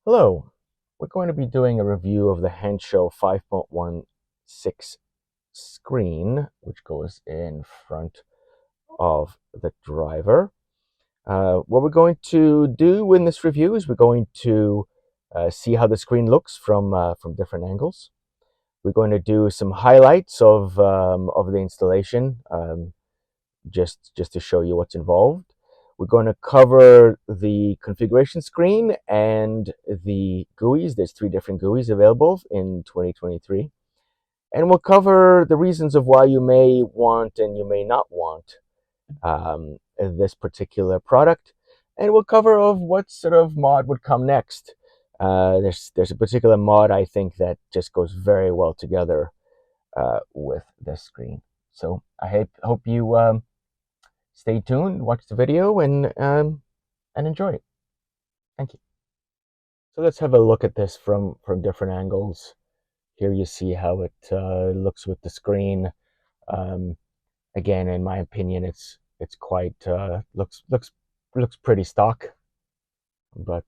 Hello, we're going to be doing a review of the Hanshow 5.16 screen, which goes in front of the driver. What we're going to do in this review is we're going to see how the screen looks from different angles. We're going to do some highlights of the installation, just to show you what's involved. We're going to cover the configuration screen and the GUIs. There's 3 different GUIs available in 2023. And we'll cover the reasons of why you may want and you may not want this particular product. And we'll cover of what sort of mod would come next. There's a particular mod I think that just goes very well together with this screen. So I hope you stay tuned, watch the video, and enjoy it. Thank you. So let's have a look at this from different angles. Here you see how it looks with the screen. Um, Again, in my opinion, it's quite looks pretty stock, but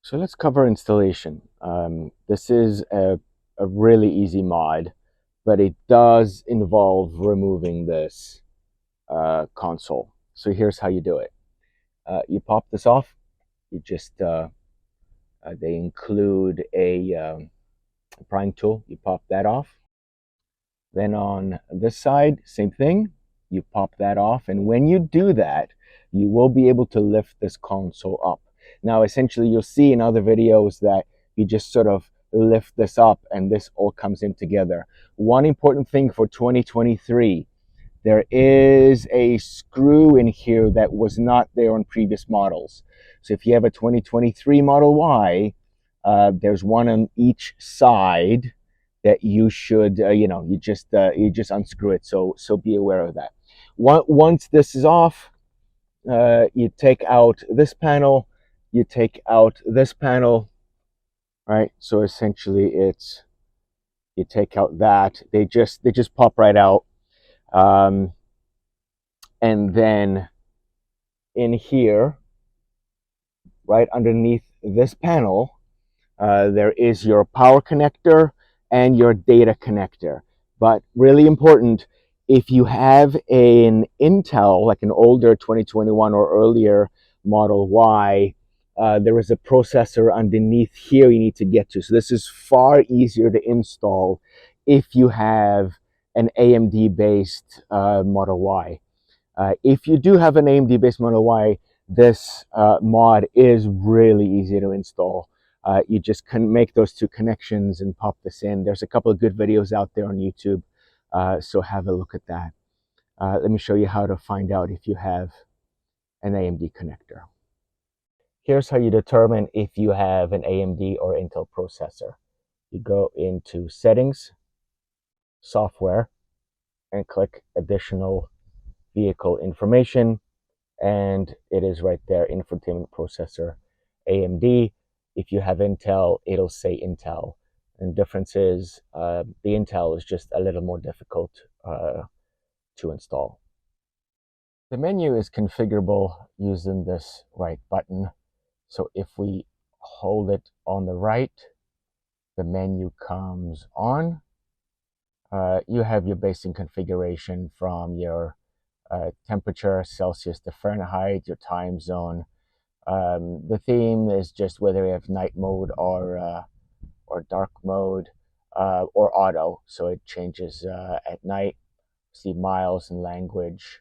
so let's cover installation. This is a really easy mod, but it does involve removing this console. So here's how you do it. You pop this off. You just they include a prying tool. You pop that off. Then on this side, same thing. You pop that off, and when you do that, you will be able to lift this console up. Now, essentially, you'll see in other videos that you just sort of lift this up, and this all comes in together. One important thing for 2023, there is a screw in here that was not there on previous models. So if you have a 2023 Model Y, there's one on each side that you should, you just unscrew it. So be aware of that. Once this is off, you take out this panel, you take out this panel, right? So essentially, it's you take out that they just pop right out. And then in here, right underneath this panel, there is your power connector and your data connector. But really important, if you have an Intel, like an older 2021 or earlier Model Y, there is a processor underneath here you need to get to. So this is far easier to install if you have an AMD-based Model Y. If you do have an AMD-based Model Y, this mod is really easy to install. You just can make those 2 connections and pop this in. There's a couple of good videos out there on YouTube, so have a look at that. Let me show you how to find out if you have an AMD connector. Here's how you determine if you have an AMD or Intel processor. You go into Settings, Software, and click Additional Vehicle Information, and it is right there, infotainment processor, AMD. If you have Intel, it'll say Intel. And difference is the Intel is just a little more difficult to install. The menu is configurable using this right button. So if we hold it on the right, the menu comes on. You have your basic configuration from your temperature, Celsius to Fahrenheit, your time zone. The theme is just whether you have night mode or dark mode or auto, so it changes at night. See miles and language.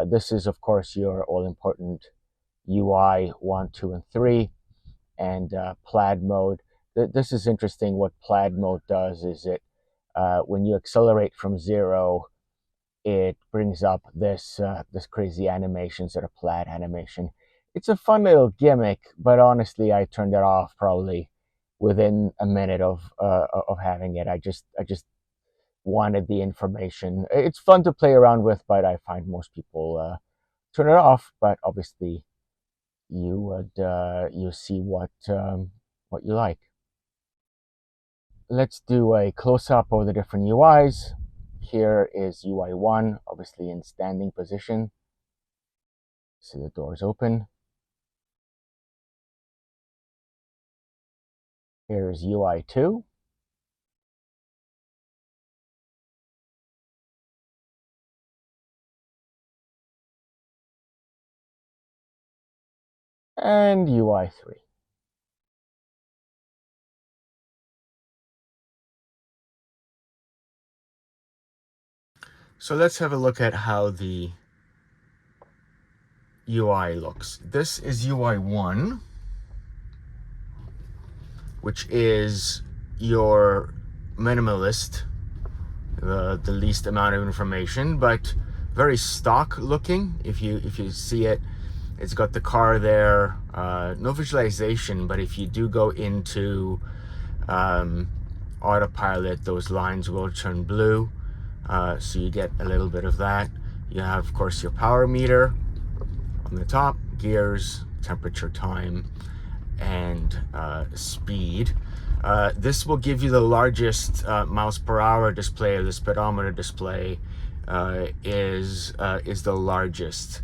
This is, of course, your all-important UI 1, 2, and 3, and plaid mode. This is interesting. What plaid mode does is when you accelerate from 0, it brings up this crazy animation, sort of plaid animation. It's a fun little gimmick, but honestly, I turned it off probably within a minute of having it. I just wanted the information. It's fun to play around with, but I find most people turn it off. But obviously, you see what you like. Let's do a close-up of the different UIs. Here is UI 1, obviously in standing position. See the doors open. Here's UI 2. And UI 3. So let's have a look at how the UI looks. This is UI 1, which is your minimalist, the least amount of information, but very stock looking. If you see it, it's got the car there, no visualization, but if you do go into autopilot, those lines will turn blue, so you get a little bit of that. You have, of course, your power meter on the top, gears, temperature, time, and speed. This will give you the largest miles per hour display. The speedometer display is the largest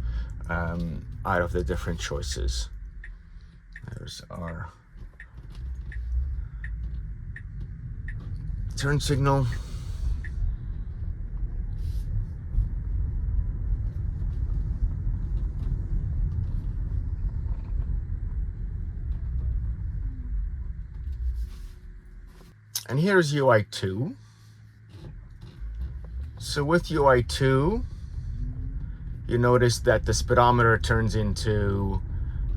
out of the different choices. There's our turn signal. And here's UI 2. So with UI 2, you notice that the speedometer turns into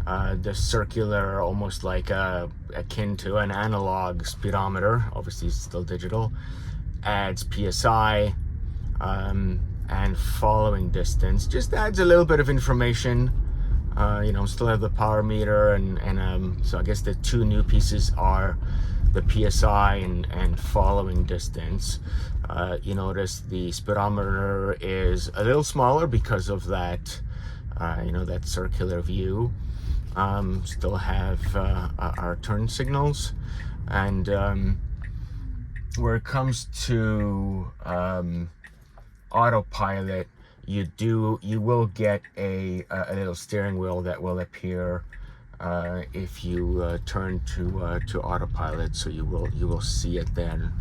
the circular, almost like akin to an analog speedometer. Obviously, it's still digital. Adds PSI and following distance. Just adds a little bit of information. Still have the power meter, and so I guess the two new pieces are the PSI and following distance. You notice the speedometer is a little smaller because of that, that circular view. Still have our turn signals, and where it comes to autopilot, you will get a little steering wheel that will appear if you turn to autopilot, so you will see it then.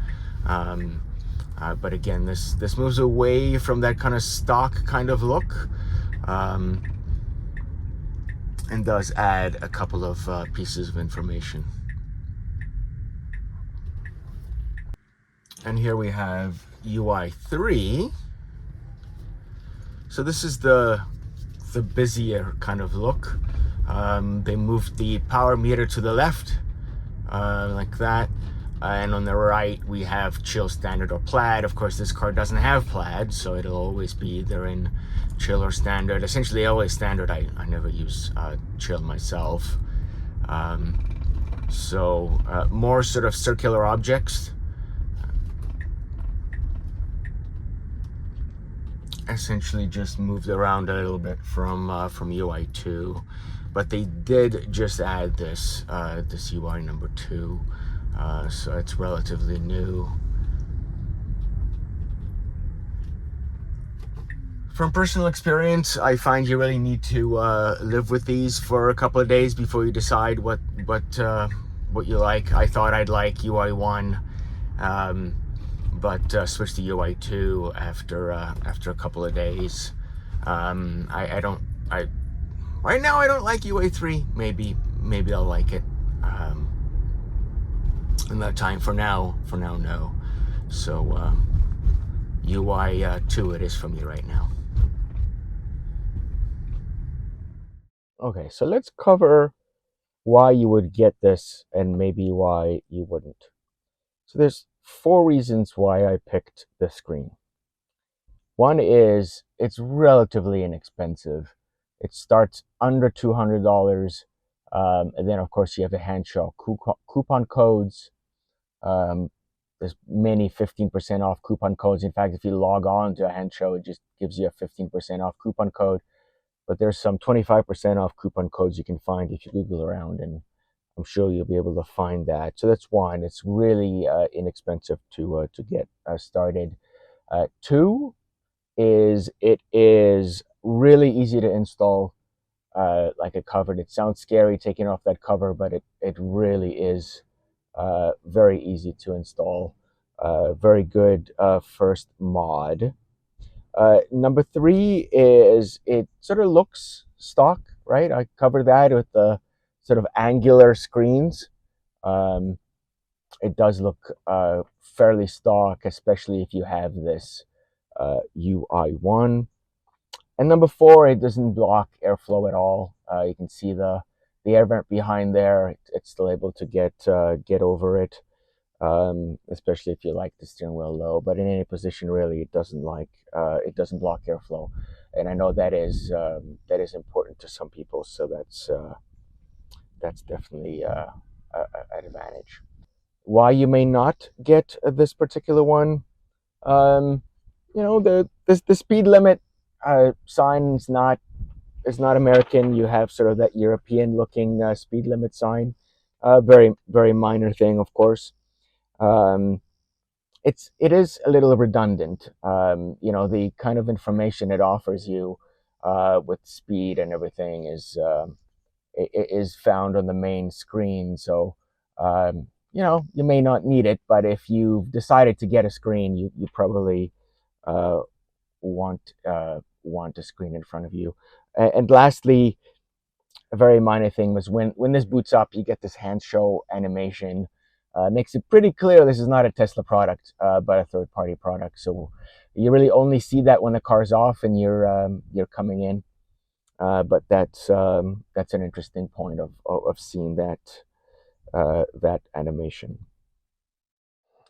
But again, this moves away from that kind of stock kind of look, and does add a couple of pieces of information. And here we have UI 3. So this is the busier kind of look. They moved the power meter to the left, like that. And on the right, we have chill, standard, or plaid. Of course, this car doesn't have plaid, so it'll always be either in chill or standard. Essentially, always standard. I never use chill myself. So more sort of circular objects. Essentially just moved around a little bit from UI 2, but they did just add this UI number 2, so it's relatively new. From personal experience, I find you really need to live with these for a couple of days before you decide what you like. I thought I'd like UI 1. but switched to UI2 after a couple of days. I don't I right now I don't like UI3. Maybe I'll like it. In that time, for now, no. So UI2 it is for me right now. Okay, so let's cover why you would get this and maybe why you wouldn't. So there's 4 reasons why I picked this screen. One is it's relatively inexpensive. It starts under $200. And then, of course, you have the Hanshow coupon codes. There's many 15% off coupon codes. In fact, if you log on to a Hanshow, it just gives you a 15% off coupon code. But there's some 25% off coupon codes you can find if you Google around, and I'm sure you'll be able to find that. So that's one. It's really inexpensive to get started. Two is it is really easy to install. Like I covered, it sounds scary taking off that cover, but it really is very easy to install. Very good first mod. Number 3 is it sort of looks stock, right? I covered that with the sort of angular screens. Um, it does look fairly stock, especially if you have this UI1. And number 4, it doesn't block airflow at all. You can see the air vent behind there. It's still able to get over it, especially if you like the steering wheel low. But in any position, really, it doesn't block airflow, and I know that is important to some people. So that's definitely an advantage. Why you may not get this particular one, um, the speed limit sign is not American. You have sort of that European looking speed limit sign. Very very minor thing, of course. Um, it is a little redundant. The kind of information it offers you with speed and everything is found on the main screen. So you may not need it, but if you've decided to get a screen, you probably uh, want a screen in front of you. And lastly, a very minor thing was when this boots up, you get this Hanshow animation. Makes it pretty clear this is not a Tesla product, but a third-party product. So you really only see that when the car's off and you're coming in. But that's an interesting point of seeing that animation.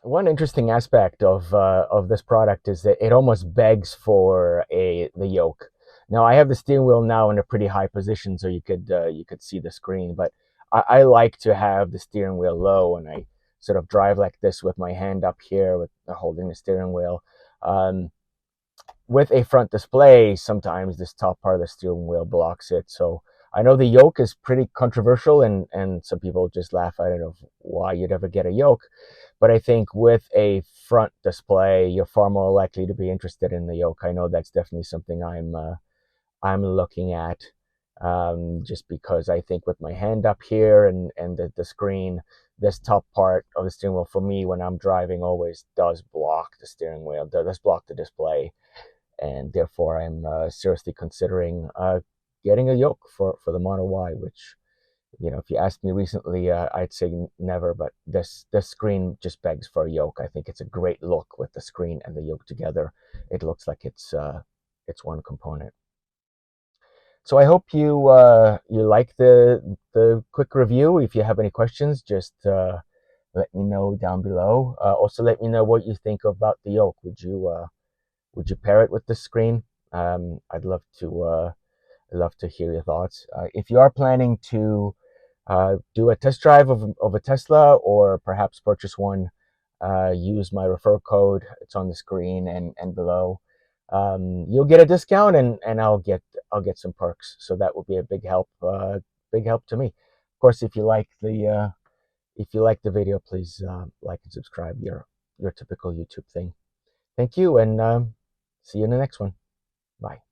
One interesting aspect of this product is that it almost begs for the yoke. Now I have the steering wheel now in a pretty high position, so you could see the screen. But I like to have the steering wheel low, and I sort of drive like this with my hand up here, with holding the steering wheel. Um, with a front display, sometimes this top part of the steering wheel blocks it. So I know the yoke is pretty controversial, and some people just laugh at it of why you'd ever get a yoke. But I think with a front display, you're far more likely to be interested in the yoke. I know that's definitely something I'm looking at, just because I think with my hand up here and the screen, this top part of the steering wheel for me when I'm driving always does block the steering wheel, does block the display, and therefore I'm seriously considering getting a yoke for the Model Y, which, if you asked me recently, I'd say never, but this screen just begs for a yoke. I think it's a great look with the screen and the yoke together. It looks like it's one component. So I hope you like the quick review. If you have any questions, just let me know down below. Also, let me know what you think about the yoke. Would you pair it with the screen? I'd love to hear your thoughts. If you are planning to do a test drive of a Tesla, or perhaps purchase one, use my referral code. It's on the screen and below. You'll get a discount, and I'll get some perks. So that will be a big help to me. Of course, if you like the video, please like and subscribe. Your typical YouTube thing. Thank you, and see you in the next one. Bye.